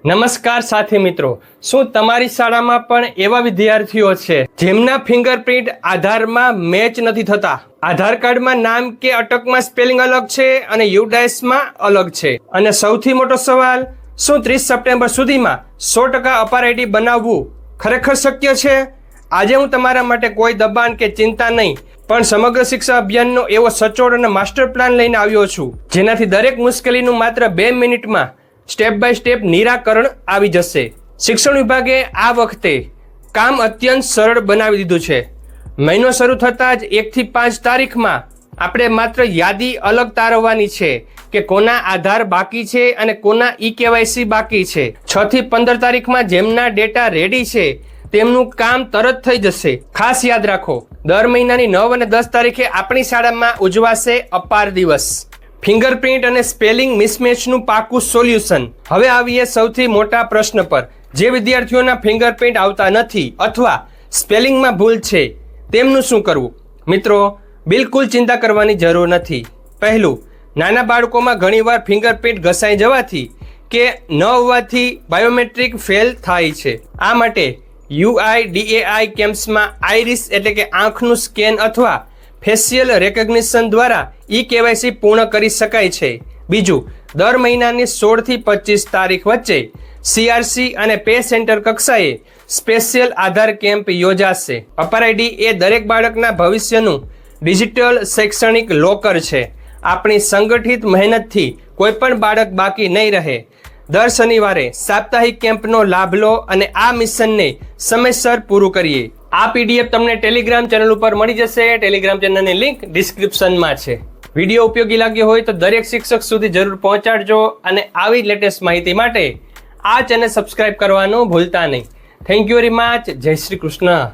નમસ્કાર સાથી મિત્રો, શું તમારી શાળામાં પણ એવા વિદ્યાર્થીઓ છે જેમના ફિંગરપ્રિન્ટ આધારમાં મેચ નથી થતા? આધાર કાર્ડમાં નામ કે અટકમાં સ્પેલિંગ અલગ છે અને યુડાઇસમાં અલગ છે. અને સૌથી મોટો સવાલ, શું 30 સપ્ટેમ્બર સુધીમાં 100% અપાર આઈડી બનાવવું ખરેખર શક્ય છે? આજે હું તમારા માટે કોઈ દબાણ કે ચિંતા નહીં, પણ સમગ્ર શિક્ષા અભિયાનનો એવો સચોટ અને માસ્ટર પ્લાન લઈને આવ્યો છું, જેનાથી દરેક મુશ્કેલીનું માત્ર 2 મિનિટમાં સ્ટેપ બાય સ્ટેપ નિરાકરણ આવી જશે. શિક્ષણ વિભાગે આ વખતે કામ અત્યંત સરળ બનાવી દીધું છે. મહિનો શરૂ થતાં જ 1 થી 5 તારીખમાં આપણે માત્ર યાદી અલગ તારવવાની છે કે કોના આધાર બાકી છે અને કોના ઈ-કેવાયસી બાકી છે. 6 થી 15 તારીખમાં જેમના ડેટા રેડી છે તેમનું કામ તરત થઈ જશે. ખાસ યાદ રાખો, દર મહિનાની 9 અને 10 તારીખે આપણી શાળામાં ઉજવાશે અપાર દિવસ. ફિંગરપ્રિન્ટ અને સ્પેલિંગ મિસમેચનું પાકું સોલ્યુશન. હવે આવીએ સૌથી મોટા પ્રશ્ન પર. જે વિદ્યાર્થીઓના ફિંગરપ્રિન્ટ આવતા નથી અથવા સ્પેલિંગમાં ભૂલ છે, તેમનું શું કરવું? મિત્રો, બિલકુલ ચિંતા કરવાની જરૂર નથી. પહેલું, નાના બાળકોમાં ઘણીવાર ફિંગરપ્રિન્ટ ઘસાઈ જવાથી કે ન હોવાથી બાયોમેટ્રિક ફેલ થાય છે. આ માટે UIDAI કેમ્પ્સમાં આઈરિસ એટલે કે આંખનું સ્કેન અથવા ફેશિયલ રેકગ્નિશન દ્વારા ઈ-કેવાયસી પૂર્ણ કરી શકાય છે. બીજું, દર મહિનાની 16 થી 25 તારીખ વચ્ચે CRC અને પે સેન્ટર કક્ષાએ સ્પેશિયલ આધાર કેમ્પ યોજાશે. અપાર આઈડી એ દરેક બાળકના ભવિષ્યનું ડિજિટલ શૈક્ષણિક લોકર છે. આપણી સંગઠિત મહેનતથી કોઈ પણ બાળક બાકી નહીં રહે. દર શનિવારે સાપ્તાહિક કેમ્પનો લાભ લો અને આ મિશનને સમયસર પૂરું કરીએ. આ PDF તમને ટેલિગ્રામ ચેનલ ઉપર મળી જશે. ટેલિગ્રામ ચેનલની લિંક ડિસ્ક્રિપ્શનમાં છે. વિડીયો ઉપયોગી લાગ્યો હોય તો દરેક શિક્ષક સુધી જરૂર પહોંચાડજો અને આવી લેટેસ્ટ માહિતી માટે આ ચેનલ સબસ્ક્રાઇબ કરવાનું ભૂલતા નહીં. Thank you very much. જય શ્રી કૃષ્ણ.